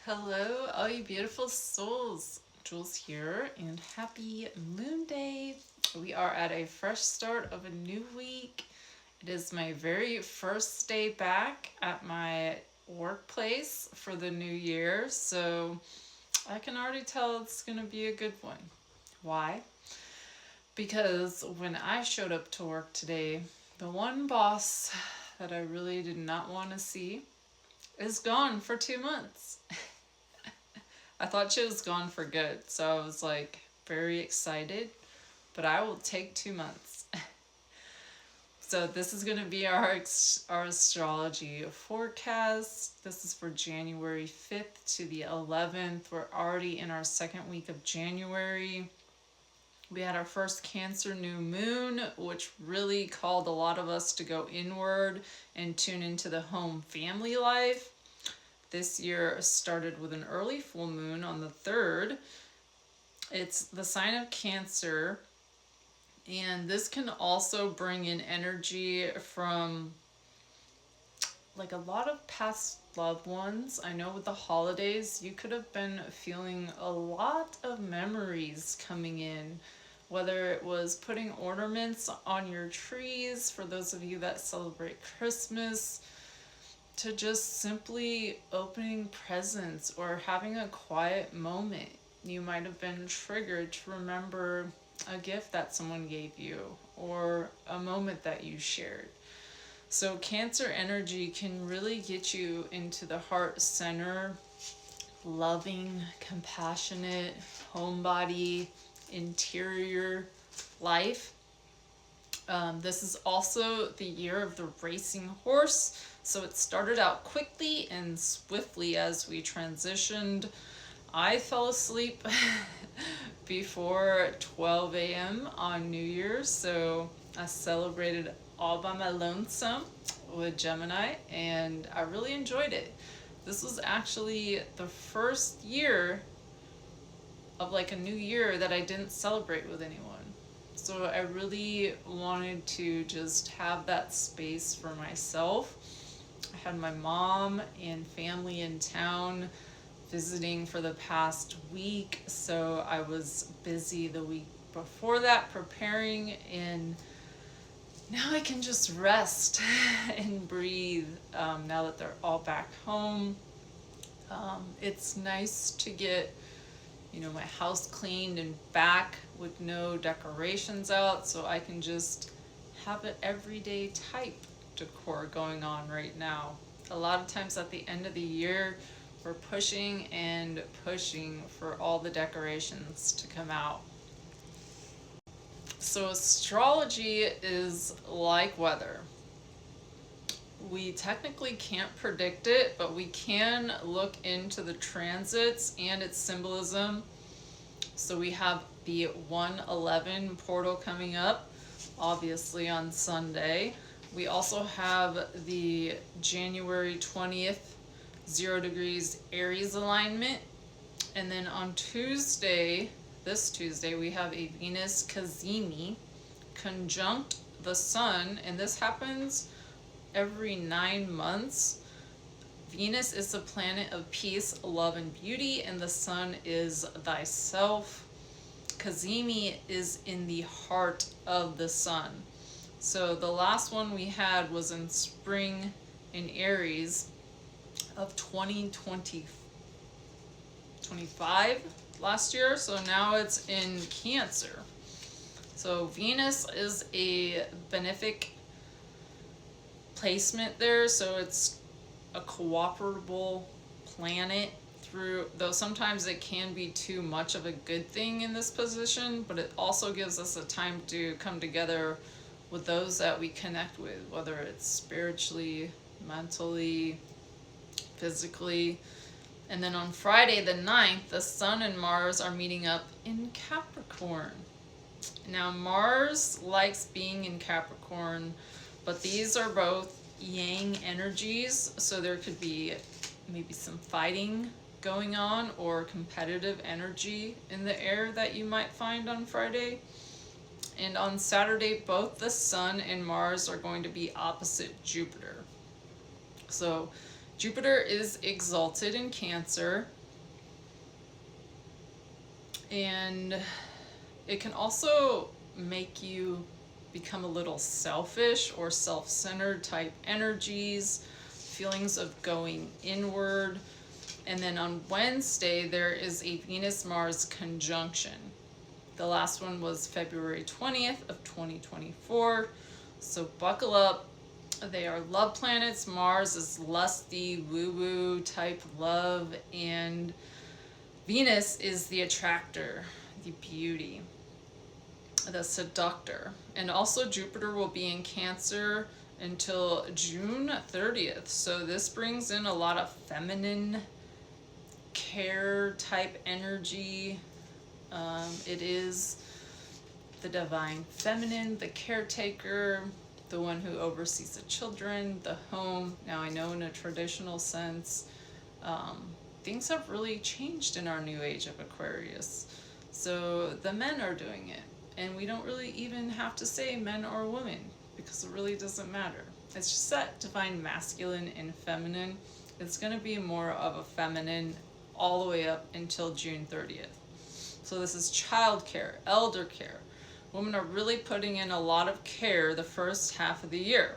Hello, all you beautiful souls. Jules here, and happy Moon Day. We are at a fresh start of a new week. It is my very first day back at my workplace for the new year, so I can already tell it's going to be a good one. Why? Because when I showed up to work today, the one boss that I really did not want to see is gone for 2 months. I thought she was gone for good, so I was like very excited, but I will take 2 months. So this is going to be our astrology forecast. This is for January 5th to the 11th. We're already in our second week of January. We had our first Cancer new moon, which really called a lot of us to go inward and tune into the home family life. This year started with an early full moon on the 3rd. It's the sign of Cancer, and this can also bring in energy from like a lot of past loved ones. I know with the holidays, you could have been feeling a lot of memories coming in, whether it was putting ornaments on your trees for those of you that celebrate Christmas, to just simply opening presents or having a quiet moment. You might have been triggered to remember a gift that someone gave you or a moment that you shared. So Cancer energy can really get you into the heart center, loving, compassionate, homebody, interior life. This is also the year of the racing horse, so it started out quickly and swiftly as we transitioned. I fell asleep before 12 a.m. on New Year's, so I celebrated all by my lonesome with Gemini, and I really enjoyed it. This was actually the first year of like a new year that I didn't celebrate with anyone. So I really wanted to just have that space for myself. I had my mom and family in town visiting for the past week, so I was busy the week before that preparing, and now I can just rest and breathe now that they're all back home. It's nice to get my house cleaned and back with no decorations out, so I can just have an everyday type decor going on right now. A lot of times at the end of the year, we're pushing and pushing for all the decorations to come out. So astrology is like weather. We technically can't predict it, but we can look into the transits and its symbolism. So we have the 111 portal coming up, obviously on Sunday. We also have the January 20th 0 degrees Aries alignment. And then on Tuesday, this Tuesday, we have a Venus Cazimi conjunct the Sun, and this happens every 9 months. Venus is the planet of peace, love, and beauty, and the Sun is thyself. Cazimi is in the heart of the Sun. So the last one we had was in spring in Aries of 2025 last year, so now it's in Cancer. So Venus is a benefic placement there, so it's a cooperable planet, though sometimes it can be too much of a good thing in this position, but it also gives us a time to come together with those that we connect with, whether it's spiritually, mentally, physically. And then on Friday the 9th, the Sun and Mars are meeting up in Capricorn. Now Mars likes being in Capricorn, but these are both yang energies, so there could be maybe some fighting going on or competitive energy in the air that you might find on Friday. And on Saturday, both the Sun and Mars are going to be opposite Jupiter. So Jupiter is exalted in Cancer, and it can also make you become a little selfish or self-centered type energies, feelings of going inward. And then on Wednesday, there is a Venus-Mars conjunction. The last one was February 20th of 2024. So buckle up. They are love planets. Mars is lusty, woo-woo type love, and Venus is the attractor, the beauty, the seductor. And also Jupiter will be in Cancer until June 30th. So this brings in a lot of feminine care type energy. It is the divine feminine, the caretaker, the one who oversees the children, the home. Now I know in a traditional sense, things have really changed in our new age of Aquarius. So the men are doing it. And we don't really even have to say men or women, because it really doesn't matter. It's just that divine masculine and feminine. It's going to be more of a feminine all the way up until June 30th. So this is child care, elder care. Women are really putting in a lot of care the first half of the year.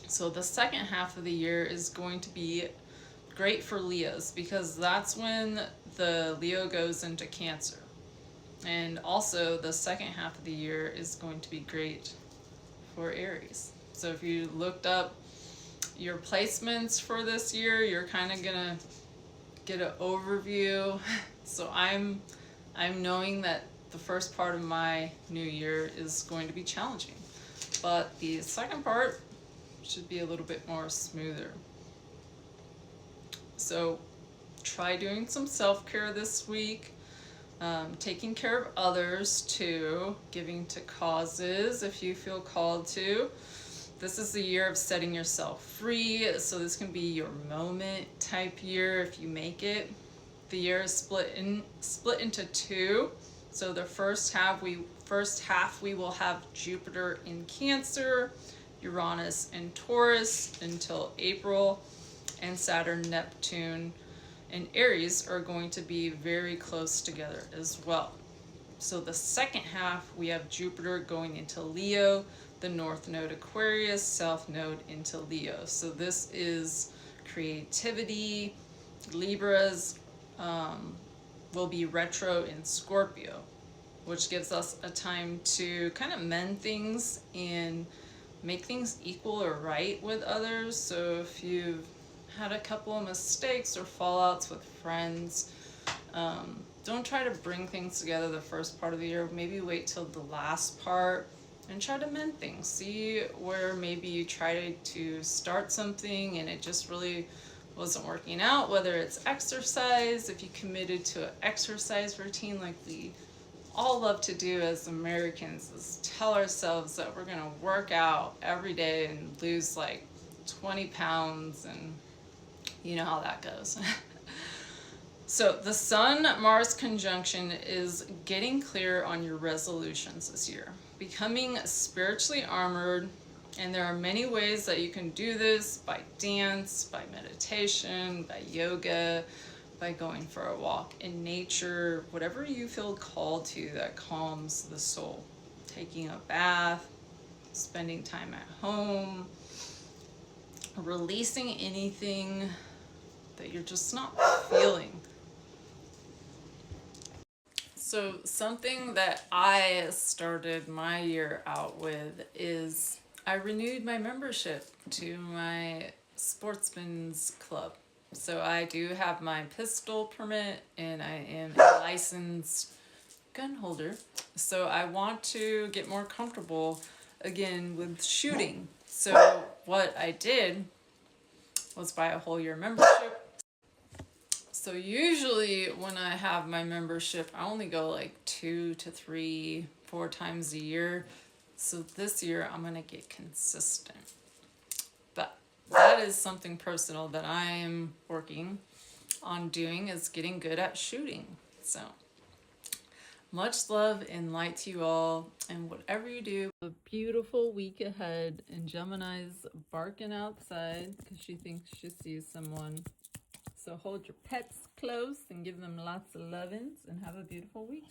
So the second half of the year is going to be great for Leos, because that's when the Leo goes into Cancer. And also the second half of the year is going to be great for Aries. So if you looked up your placements for this year, you're kind of gonna get an overview. So I'm knowing that the first part of my new year is going to be challenging, but the second part should be a little bit more smoother. So try doing some self-care this week. Taking care of others too, giving to causes if you feel called to. This is the year of setting yourself free, so this can be your moment type year if you make it. The year is split into two. So the first half we will have Jupiter in Cancer, Uranus in Taurus until April, and Saturn, Neptune, and Aries are going to be very close together as well. So the second half, we have Jupiter going into Leo, the North Node Aquarius, South Node into Leo. So this is creativity. Libras will be retro in Scorpio, which gives us a time to kind of mend things and make things equal or right with others. So if you've had a couple of mistakes or fallouts with friends, don't try to bring things together the first part of the year. Maybe wait till the last part and try to mend things. See where maybe you tried to start something and it just really wasn't working out, whether it's exercise, if you committed to an exercise routine like we all love to do as Americans, is tell ourselves that we're gonna work out every day and lose like 20 pounds, and you know how that goes. So the Sun-Mars conjunction is getting clear on your resolutions this year, becoming spiritually armored, and there are many ways that you can do this: by dance, by meditation, by yoga, by going for a walk in nature, whatever you feel called to that calms the soul. Taking a bath, spending time at home, releasing anything that you're just not feeling. So something that I started my year out with is I renewed my membership to my sportsman's club. So I do have my pistol permit and I am a licensed gun holder. So I want to get more comfortable again with shooting. So what I did was buy a whole year membership. So usually when I have my membership, I only go like 2 to 3, 4 times a year. So this year I'm gonna get consistent. But that is something personal that I'm working on doing, is getting good at shooting. So Much love and light to you all, and whatever you do. A beautiful week ahead, and Gemini's barking outside because she thinks she sees someone. So hold your pets close and give them lots of lovins, and have a beautiful week.